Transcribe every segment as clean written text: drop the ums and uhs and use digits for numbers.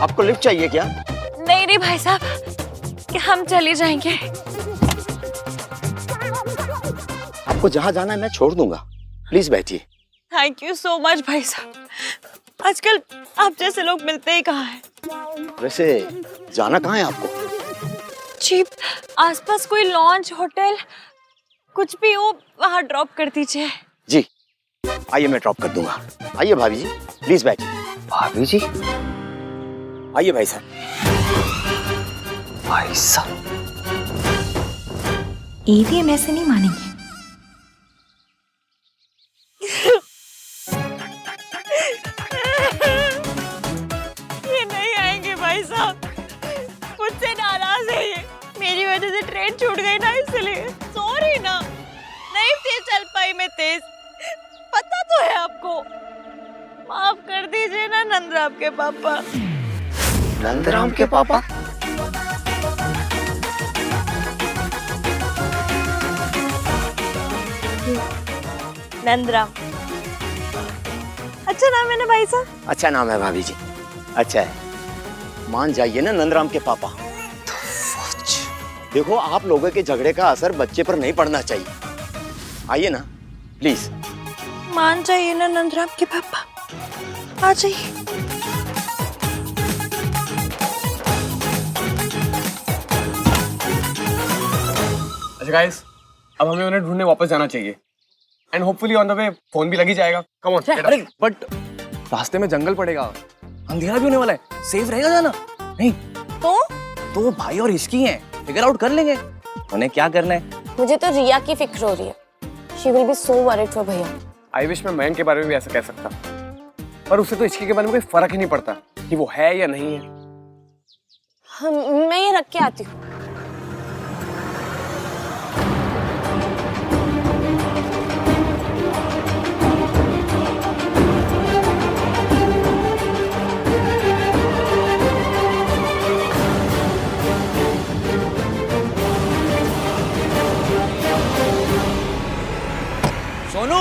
आपको लिफ्ट चाहिए क्या? नहीं नहीं भाई साहब, हम चले जाएंगे। आपको जहाँ जाना है मैं छोड़ दूंगा, प्लीज बैठिए। थैंक यू सो मच भाई साहब। आजकल आप जैसे लोग मिलते ही कहाँ हैं। वैसे जाना कहाँ है आपको? जी, आसपास कोई लॉन्च, होटल कुछ भी हो, वहाँ ड्रॉप कर दीजिए। जी आइए, मैं ड्रॉप कर दूंगा। आइए भाभी जी, प्लीज बैठिए। भाभी जी? आइए भाई साहब। भाई साहब, ईवीएम ऐसे नहीं मानेंगे। ये नहीं आएंगे भाई साहब, मुझसे नाराज है ये। मेरी वजह से ट्रेन छूट गई ना, इसलिए सॉरी ना। नहीं तेज चल पाई मैं, तेज पता तो है आपको। माफ कर दीजिए ना नंदराम के पापा। नंदराम के पापा? नंदराम अच्छा नाम है ना भाई साहब? अच्छा नाम है भाभी जी, अच्छा है। मान जाइए ना नंदराम के पापा। देखो, आप लोगों के झगड़े का असर बच्चे पर नहीं पड़ना चाहिए। आइए ना प्लीज। मान जाइए ना नंदराम के पापा, आ जाइए। अच्छा गाइस, अब हमें उन्हें ढूंढने वापस जाना चाहिए। And hopefully on the way phone भी लगी जाएगा। Come on. अरे बट रास्ते में जंगल पड़ेगा, अंधेरा भी होने वाला है, सेफ रहेगा जाना? नहीं तो भाई और इसकी हैं, फिगर आउट कर लेंगे उन्हें क्या करना है। मुझे तो रिया की फिक्र हो रही है। She will be so worried for भैया। आई विश मैं मयंक के बारे में भी ऐसा कह सकता, पर उससे तो इसकी के बारे में कोई फर्क ही नहीं पड़ता कि वो है या नहीं है। मैं ये रख के आती हूँ। सोनू,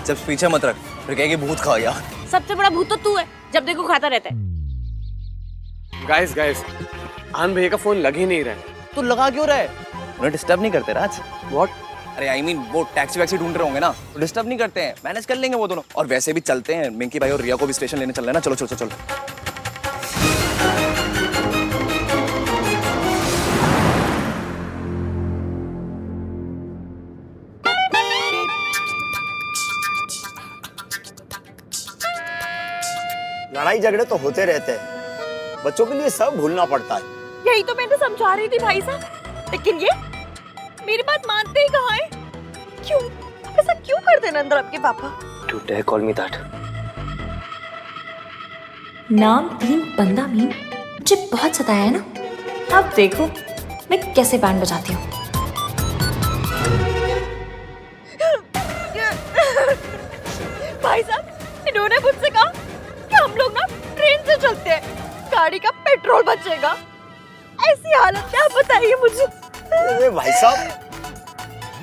जब पीछे मत रख, फिर कहेगी भूत खा गया। सबसे बड़ा भूत तो तू है, जब देखो खाता रहता है। गाइस आन भैया का फोन लग ही नहीं रहा है। तू लगा क्यों रहा है? उन्हें डिस्टर्ब नहीं करते राज? व्हाट? अरे आई मीन वो टैक्सी वैक्सी ढूंढ रहे होंगे ना, तो डिस्टर्ब नहीं करते हैं, मैनेज कर लेंगे वो दोनों। और वैसे भी चलते हैं, मिंकी भाई और रिया को भी स्टेशन लेने चल रहे हैं ना। चलो चलो चलो चलो। लड़ाई झगड़े तो होते रहते हैं, बच्चों के लिए सब भूलना पड़ता है। यही तो मैं तो समझा रही थी भाई साहब, लेकिन ये मेरी बात मानते ही कहाँ है। क्यों ऐसा क्यों करते नंदराम के पापा? You dare call me that? नाम तीन बंदा मीन मुझे बहुत सताया है ना। अब देखो मैं कैसे बैंड बजाती हूँ। भाई साहब, इन्होंने मुझसे कहा कि हम लोग ना ट्रेन से चलते हैं, गाड़ी का पेट्रोल बचेगा। ऐसी हालत में आप बताइए मुझे। अरे भाई साहब,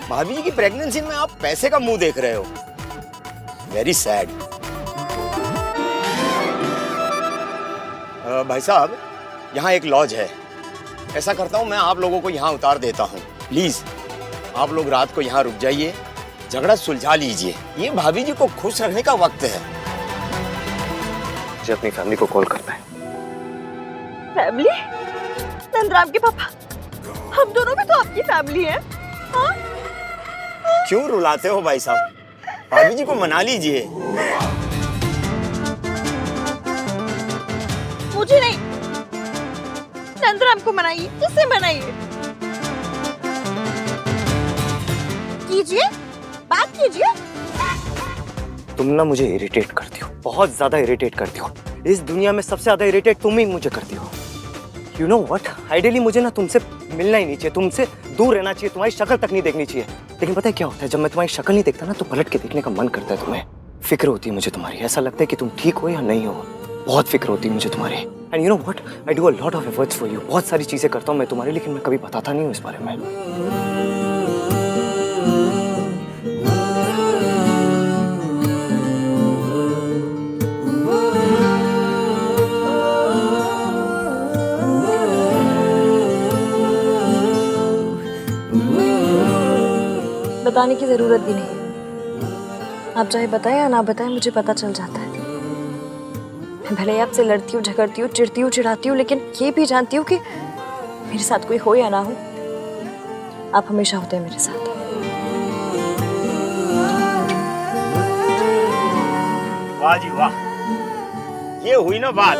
भाभी जी की प्रेगनेंसी में आप पैसे का मुंह देख रहे हो। Very sad. भाई साहब, यहाँ एक लॉज है। ऐसा करता हूँ, मैं आप लोगों को यहाँ उतार देता हूँ। प्लीज आप लोग रात को यहाँ रुक जाइए, झगड़ा सुलझा लीजिए। ये भाभी जी को खुश रखने का वक्त है। मुझे अपनी फैमिली को कॉल करना है। फैमिली? नंदराम के पापा, हम दोनों भी तो आपकी फैमिली है। हाँ? क्यों रुलाते हो भाई साहब? भाभी जी को मना लीजिए। मुझे नहीं, नंदराम को मनाइए। किससे मनाइए? कीजिए, बात कीजिए। तुम ना मुझे इरिटेट करती हो, बहुत ज्यादा इरिटेट करती हो। इस दुनिया में सबसे ज्यादा इरिटेट तुम ही मुझे करती हो। यू नो व्हाट, आइडियली मुझे ना तुमसे मिलना ही नहीं चाहिए, तुमसे दूर रहना चाहिए, तुम्हारी शक्ल तक नहीं देखनी चाहिए। लेकिन पता है क्या होता है, जब मैं तुम्हारी शक्ल नहीं देखता ना, तो पलट के देखने का मन करता है तुम्हें। फिक्र होती है मुझे तुम्हारी, ऐसा लगता है कि तुम ठीक हो या नहीं हो। बहुत फिक्र होती है मुझे तुम्हारी। And you know what, I do a lot of efforts for you. बहुत सारी चीजें करता हूँ मैं तुम्हारी, लेकिन मैं कभी बताता नहीं हूँ इस बारे में। बताने की ज़रूरत भी नहीं है। आप चाहे बताएं या ना बताएं, मुझे पता चल जाता है। मैं भले ही आपसे लड़ती हूँ, झगड़ती हूँ, चिढ़ती हूँ, चिढ़ाती हूँ, लेकिन ये भी जानती हूँ कि मेरे साथ कोई हो या ना हो, आप हमेशा होते हैं मेरे साथ। वाह जी वाह, ये हुई ना बात।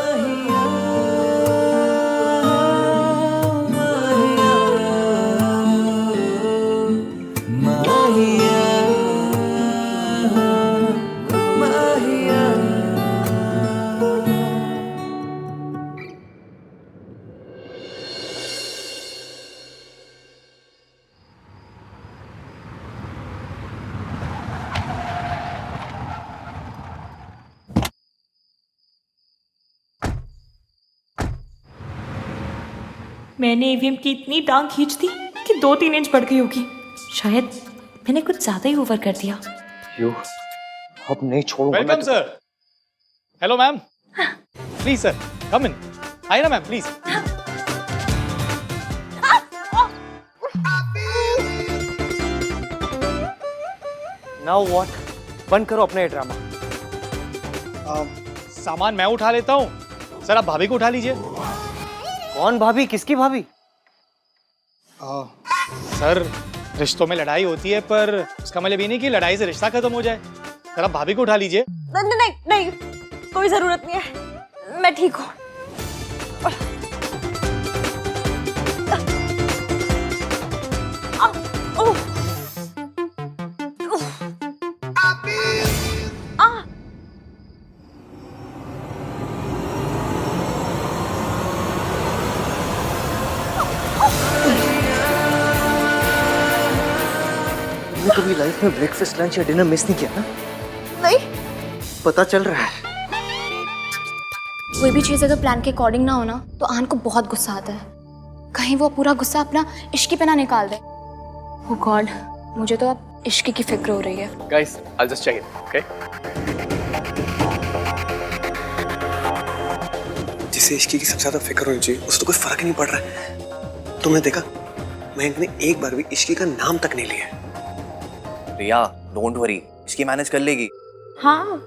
मैंने ईवीएम की इतनी टांग खींच दी कि 2-3 इंच बढ़ गई होगी। शायद मैंने कुछ ज्यादा ही ओवर कर दिया। यू अब नहीं छोड़ूंगा। Welcome sir. Hello ma'am, please sir come in. आइए ना मैम प्लीज। Now what? बंद करो अपने ड्रामा। सामान मैं उठा लेता हूँ, सर आप भाभी को उठा लीजिए। कौन भाभी? किसकी भाभी? सर रिश्तों में लड़ाई होती है, पर उसका मतलब ये नहीं कि लड़ाई से रिश्ता खत्म हो जाए। सर आप भाभी को उठा लीजिए। नहीं नहीं नहीं, कोई जरूरत नहीं है, मैं ठीक हूँ। तुमने कभी लाइफ में ब्रेकफास्ट, लंच या डिनर मिस नहीं किया ना? नहीं। पता चल रहा है। कोई भी चीज़ अगर प्लान के अकॉर्डिंग ना हो ना, तो आन को बहुत गुस्सा आता है। कहीं वो पूरा गुस्सा अपना इश्की पे ना निकाल दे। Oh God, मुझे तो अब इश्की की फिक्र हो रही है। Guys, I'll just check it, okay? जिसे इश्की की सबसे ज्यादा फिक्र होनी चाहिए, उसे तो कोई फर्क ही नहीं पड़ रहा है। तुमने देखा, मयंक ने एक बार भी इश्की का नाम तक नहीं लिया। रिया, डोंट वरी, इश्की मैनेज कर लेगी। हाँ,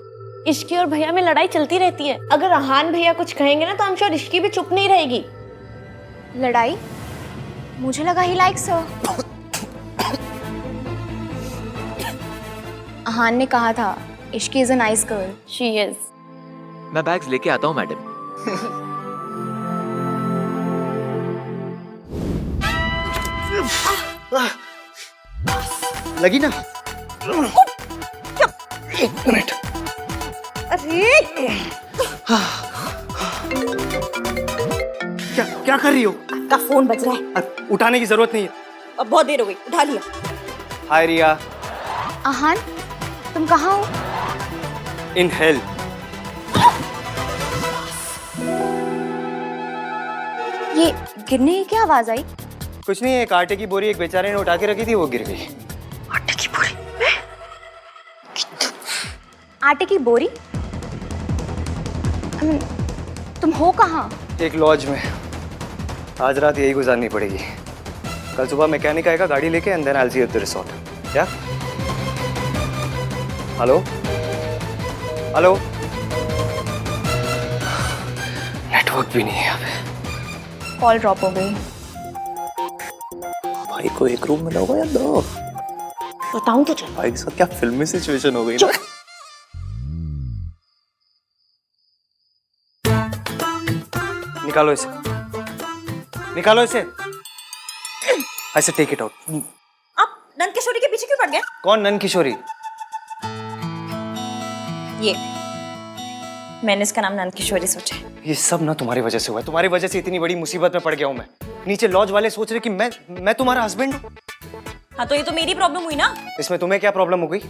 इश्की और भैया में लड़ाई चलती रहती है। अगर अहान भैया कुछ कहेंगे ना, तो हम श्योर इश्की भी चुप नहीं रहेगी। लड़ाई? मुझे लगा ही लाइक्स her। अहान ने कहा था Ishki is a nice girl. She is. मैं बैग्स लेके आता हूँ मैडम। लगी ना? एक मिनट। क्या कर रही हो? आपका फोन बज रहा है। उठाने की जरूरत नहीं है। अब बहुत देर हो गई, उठा लिया। हाय रिया। अहान, तुम कहाँ हो? In hell. ये गिरने की क्या आवाज आई? कुछ नहीं, एक आटे की बोरी एक बेचारे ने उठा के रखी थी, वो गिर गई। आटे की बोरी? आटे की बोरी? तुम हो कहाँ? एक लॉज में। आज रात यही गुजारनी पड़ेगी। कल सुबह मैकेनिक आएगा गाड़ी लेके, and then I will see you at the resort. क्या? Hello hello? नेटवर्क भी नहीं है यहाँ पे। कॉल ड्रॉप हो गई। भाई को एक रूम मिला होगा या दो? बताऊं तो चल। भाई के साथ क्या फिल्मी सिचुएशन हो गई ना? निकालो इसे, निकालो इसे। ऐसे टेक इट आउट। आप नंद किशोरी के पीछे क्यों पड़ गए? कौन नंद किशोरी? ये मैंने इसका नाम नंद किशोरी सोचा है। ये सब ना तुम्हारी वजह से हुआ है। तुम्हारी वजह से इतनी बड़ी मुसीबत में पड़ गया हूँ मैं। नीचे लॉज वाले सोच रहे कि मैं तुम्हारा हस्बैंड हूँ। हाँ, तो ये तो मेरी प्रॉब्लम हुई ना। इसमें तुम्हें क्या प्रॉब्लम हो गई?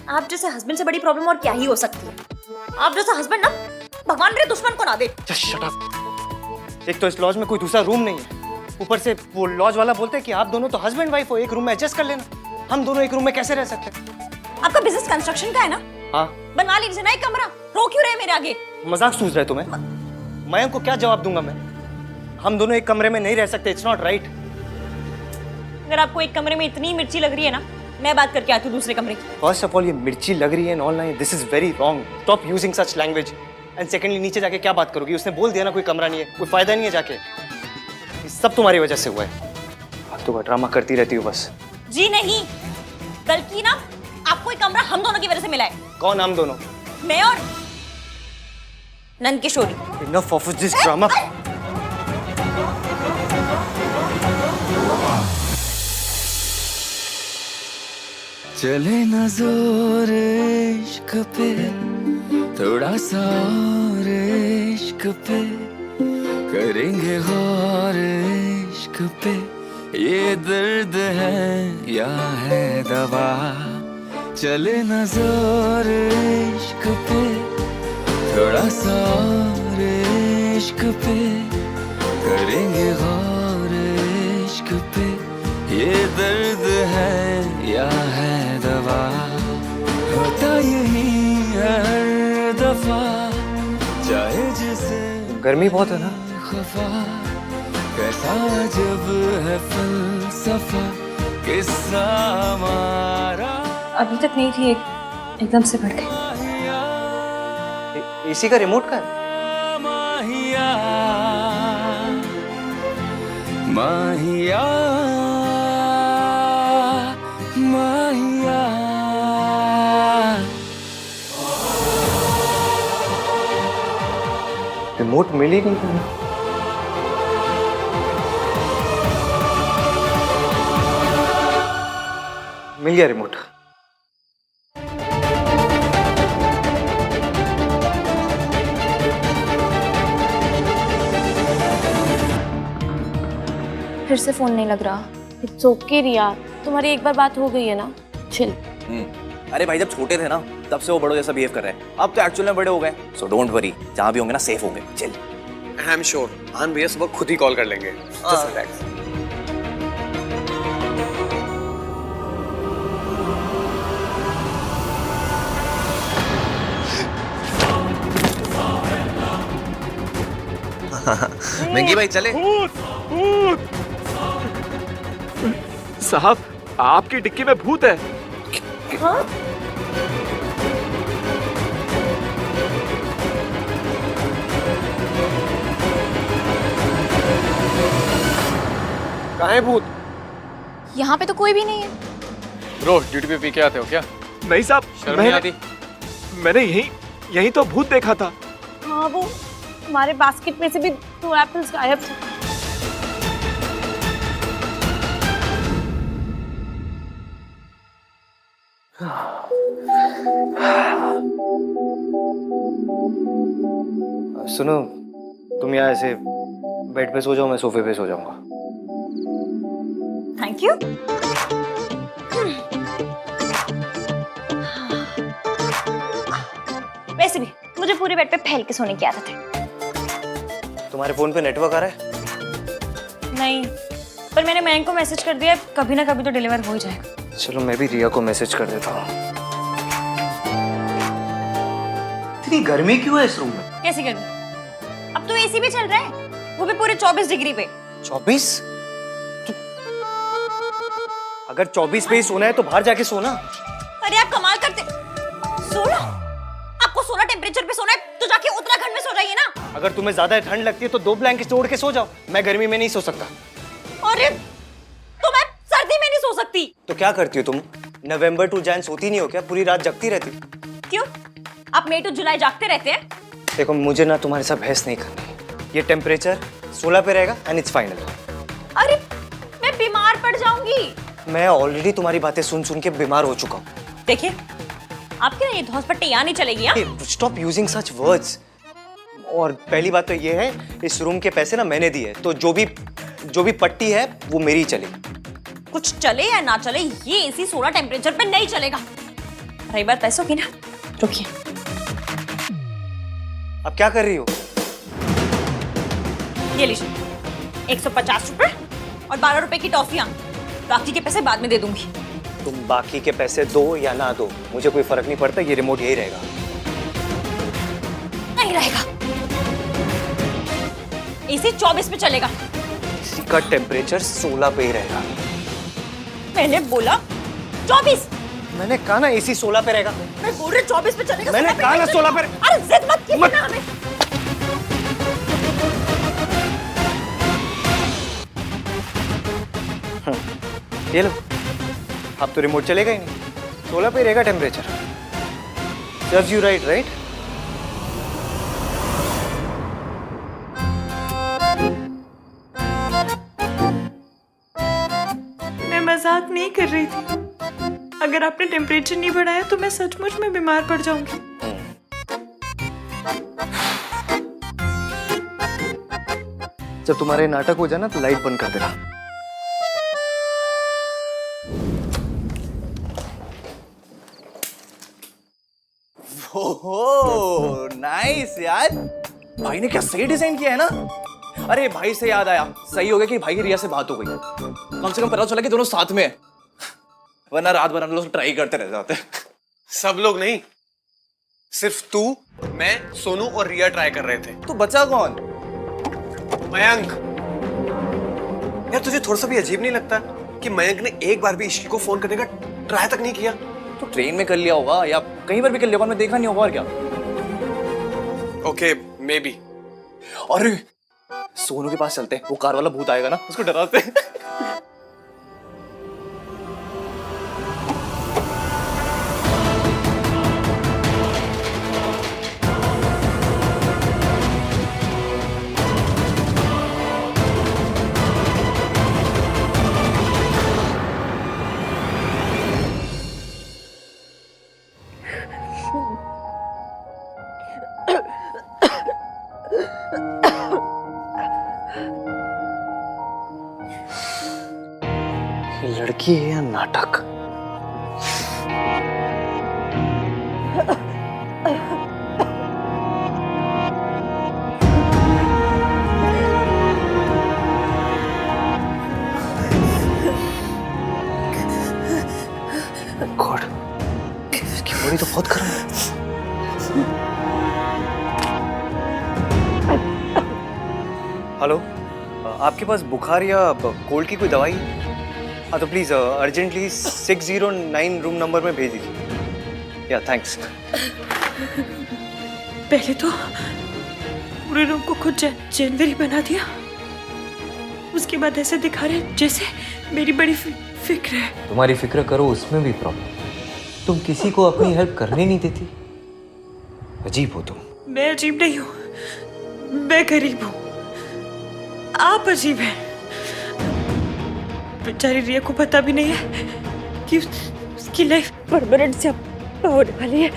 आप जैसे हस्बैंड से बड़ी प्रॉब्लम और क्या ही हो सकती है। आप जैसा हस्बैंड ना भगवान मेरे दुश्मन को ना दे। Just shut up। एक तो इस लॉज में कोई दूसरा रूम नहीं है, ऊपर से वो लॉज वाला बोलते हैं कि आप दोनों तो हस्बैंड वाइफ हो, एक रूम में एडजस्ट कर लेना। हम दोनों एक रूम में कैसे रह सकते हैं? आपका बिजनेस कंस्ट्रक्शन का है ना? हाँ। बनवा लीजिए ना एक कमरा। रो क्यों रहे मेरे आगे? मजाक सूझ रहा है तुम्हें? मयंक को क्या जवाब दूंगा मैं? हम दोनों एक कमरे में नहीं रह सकते। It's not right. अगर आपको एक कमरे में इतनी मिर्ची लग रही है ना, मैं बात करके आती हूँ दूसरे कमरे की। फर्स्ट ऑफ ऑल ये मिर्ची लग रही है online, this is very wrong, stop using such language. And secondly नीचे जाके क्या बात करोगी, उसने बोल दिया ना कोई कमरा नहीं है, कोई फायदा नहीं है जाके, ये सब तुम्हारी वजह से हुआ है। फालतू का ड्रामा करती रहती हो बस। जी नहीं, बल्कि ना आपको एक कमरा हम दोनों की वजह से मिला है। कौन हम दोनों? मैं और Nand Kishori. Enough of this drama. चले ना जोर इश्क पे, थोड़ा सा और इश्क पे, करेंगे गौर इश्क पे, ये दर्द है या है दवा। चले ना जोर इश्क पे, थोड़ा सा और इश्क पे, करेंगे गौर इश्क पे, ये दर्द है या है दवा। होता यही है हर दफा, चाहे जिसे गर्मी बहुत है ना। खफा, कैसा जब है फलसफा, किस्सा हमारा। अभी तक नहीं थी, एकदम से बढ़ गई। एसी का रिमोट का है? माहिया माहिया माहिया। रिमोट मिल ही नहीं तुम्हें। मिल गया रिमोट। फिर से फोन नहीं लग रहा। इट्स ओके रिया, तुम्हारी एक बार बात हो गई है ना, चिल। अरे भाई जब छोटे थे ना तब से वो बड़ों जैसा बिहेव कर रहे हैं, अब तो एक्चुअल में बड़े हो गए, सो डोंट वरी, जहाँ भी होंगे ना सेफ होंगे। चिल। आई एम श्योर आन भैया सुबह खुद ही कॉल कर लेंगे। Just relax. मिंगी भाई चले। साहब, आपकी डिक्की में भूत है। कहाँ है भूत? यहाँ पे तो कोई भी नहीं है। ब्रो ड्यूटी पे पी के आते हो क्या? नहीं साहब, शर्म नहीं आती? मैंने यही तो भूत देखा था। हाँ, वो हमारे बास्केट में से भी 2 एप्पल्स गायब थे। सुनो, तुम यहाँ ऐसे बेड पे सो जाओ, मैं सोफे पे सो जाऊंगा। Thank you. वैसे भी मुझे पूरे बेड पे फैल के सोने की आदत है। तुम्हारे फोन पे नेटवर्क आ रहा है? नहीं, पर मैंने मैंग को मैसेज कर दिया, कभी ना कभी तो डिलीवर हो ही जाएगा। चलो मैं भी रिया को मैसेज कर देता हूँ। इतनी गर्मी क्यों है इस रूम में? कैसी गर्मी? अब तो एसी भी चल रहा है, वो भी पूरे 24 डिग्री पे। 24? अगर 24 पे ही सोना है तो बाहर जाके सोना। अरे आप कमाल करते। 16? आपको 16 टेम्परेचर पे सोना है तो जाके उत्तराखंड में सो जाइए ना। अगर तुम्हें ज्यादा ठंड लगती है तो 2 ब्लैंकेट ओढ़ के सो जाओ, मैं गर्मी में नहीं सो सकता। अरे तो मैं सर्दी में नहीं सो सकती। तो क्या करती हो तुम? नवंबर टू जैन सोती नहीं हो क्या? पूरी रात जगती रहती? क्यों? आप मई टू जुलाई जागते रहते हैं? देखो मुझे ना तुम्हारे साथ बहस नहीं करनी। ये टेम्परेचर 16 पे रहेगा एंड इट्स फाइनल। अरे मैं बीमार पड़ जाऊंगी। मैं ऑलरेडी तुम्हारी बातें सुन सुन के बीमार हो चुका हूँ। देखिए, आपके ना ये धौंसपट्टी यहाँ नहीं चलेगी। हाँ? Stop using such words. और पहली बात तो ये है, इस रूम के पैसे ना मैंने दिए, तो जो भी पट्टी है वो मेरी चलेगी। कुछ चले या ना चले, ये एसी 16 टेम्परेचर पे नहीं चलेगा। रही बात पैसों की ना, रुकिए। अब क्या कर रही हो? ये लीजिए, 150 रुपए और 12 रुपए की टॉफियां। बाकी के पैसे बाद में दे दूंगी। तुम बाकी के पैसे दो या ना दो, मुझे कोई फर्क नहीं पड़ता, ये रिमोट यही रहेगा। नहीं रहेगा, एसी 24 पे चलेगा। इसी का टेम्परेचर 16 पे ही रहेगा। मैंने बोला 24। मैंने कहा ना AC 16 पे रहेगा। मैं बोल रही 24 पे चलेगा। मैंने 16 पे कहा ना नहीं 16 पे। चलेगा। अरे जिद मत कीजिए ना हमें। ये लो, अब तो रिमोट चलेगा ही नहीं, 16 पे रहेगा temperature. Serves you right, right? मैं मजाक नहीं कर रही थी। अगर आपने टेम्परेचर नहीं बढ़ाया तो मैं सचमुच में बीमार पड़ जाऊंगी। जब तुम्हारे नाटक हो जाए ना तो लाइट बंद कर देना। ओहो नाइस यार, भाई ने क्या सही डिजाइन किया है ना। अरे भाई से याद आया, सही हो गया कि भाई की रिया से बात हो गई, कम से कम पता चला कि दोनों साथ में है, वरना रात भर हम लोग ट्राई करते रह जाते। सब लोग नहीं, सिर्फ तू, मैं, सोनू और रिया ट्राई कर रहे थे। तो बचा कौन? मयंक। यार तुझे थोड़ा सा भी अजीब नहीं लगता कि मयंक ने एक बार भी इश्की को फोन करने का ट्राई तक नहीं किया? तो ट्रेन में कर लिया होगा या कहीं पर भी कर लिया होगा, मैं देखा नहीं होगा और क्या। Okay may be. और सोनू के पास चलते हैं, वो कार वाला भूत आएगा ना, उसको डराते हैं। लड़की है या नाटक? गॉड, इसकी बॉडी तो बहुत गर्म है। हेलो, आपके पास बुखार या कोल्ड की कोई दवाई है? हाँ तो प्लीज अर्जेंटली 609 रूम नंबर में भेज दीजिए। या थैंक्स। पहले तो पूरे रूम को खुद जनवरी बना दिया, उसके बाद ऐसे दिखा रहे जैसे मेरी बड़ी फिक्र है। तुम्हारी फिक्र करो उसमें भी प्रॉब्लम, तुम किसी को अपनी हेल्प करने नहीं देती। अजीब हो तुम। मैं अजीब नहीं हूँ, मैं गरीब हूँ, आप अजीब हैं। बेचारी रिया को पता भी नहीं है कि उसकी लाइफ परमानेंट से होने वाली है।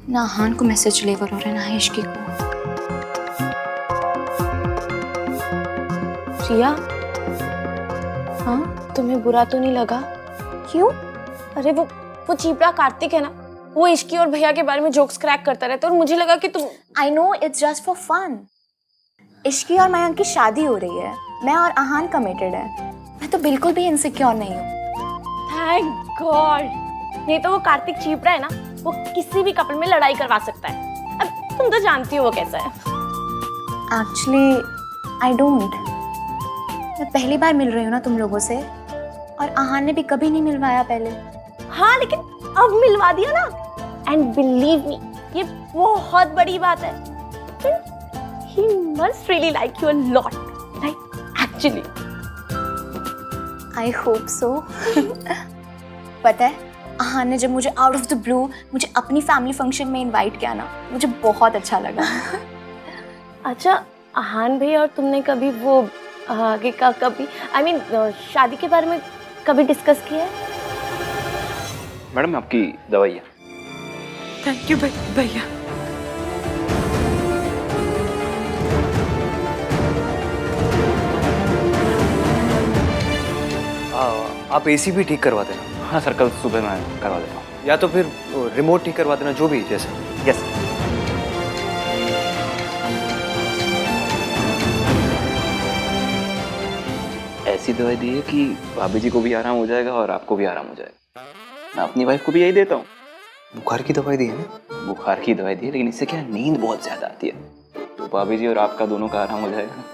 ना हान को मैसेज डिलीवर हो रहा है ना इश्की को। रिया, हाँ तुम्हें बुरा तो नहीं लगा? क्यों? अरे वो चीपड़ा कार्तिक है ना, वो इश्की और भैया के बारे में जोक्स क्रैक करता रहता है और मुझे लगा कि तुम। I know it's just for fun. इश्की और मयंक की शादी हो रही है, मैं और आहान कमिटेड है। मैं तो बिल्कुल भी इनसिक्योर नहीं हूँ। Thank God. नहीं तो वो कार्तिक चीपड़ा है ना, वो किसी भी कपल में लड़ाई करवा सकता है। अब तुम तो जानती हो वो कैसा है। Actually I don't. मैं पहली बार मिल रही हूँ ना तुम लोगों से, और आहान ने भी कभी नहीं मिलवाया पहले। हाँ लेकिन अब मिलवा दिया ना, एंड बिलीव मी ये बहुत बड़ी बात है। He must really like you a lot, like actually. I hope so. पता है, आहान ने जब मुझे आउट ऑफ द ब्लू मुझे अपनी फैमिली फंक्शन में इनवाइट किया ना, मुझे बहुत अच्छा लगा। अच्छा, आहान भैया और तुमने कभी वो आगे का कभी शादी के बारे में कभी डिस्कस किया है? मैडम आपकी दवाई है। थैंक यू भैया। आप AC भी ठीक करवा देना। हाँ सर, कल सुबह मैं करवा देता हूँ। या तो फिर रिमोट ठीक करवा देना, जो भी जैसे। यस। ऐसी दवाई दी है कि भाभी जी को भी आराम हो जाएगा और आपको भी आराम हो जाएगा। मैं अपनी वाइफ को भी यही देता हूँ। बुखार की दवाई दी है ना? बुखार की दवाई दी है, लेकिन इससे क्या नींद बहुत ज्यादा आती है, तो भाभी जी और आपका दोनों का आराम हो जाएगा।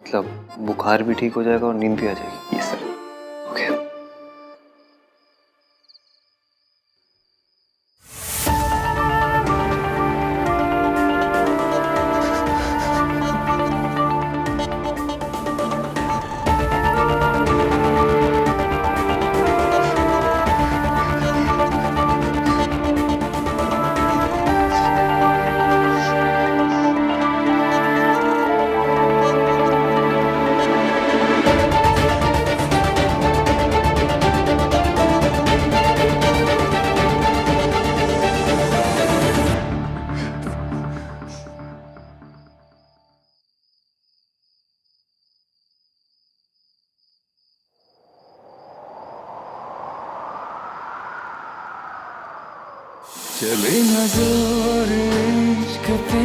मतलब बुखार भी ठीक हो जाएगा और नींद भी आ जाएगी। Yes sir. ओके। चले ना जोर इश्क पे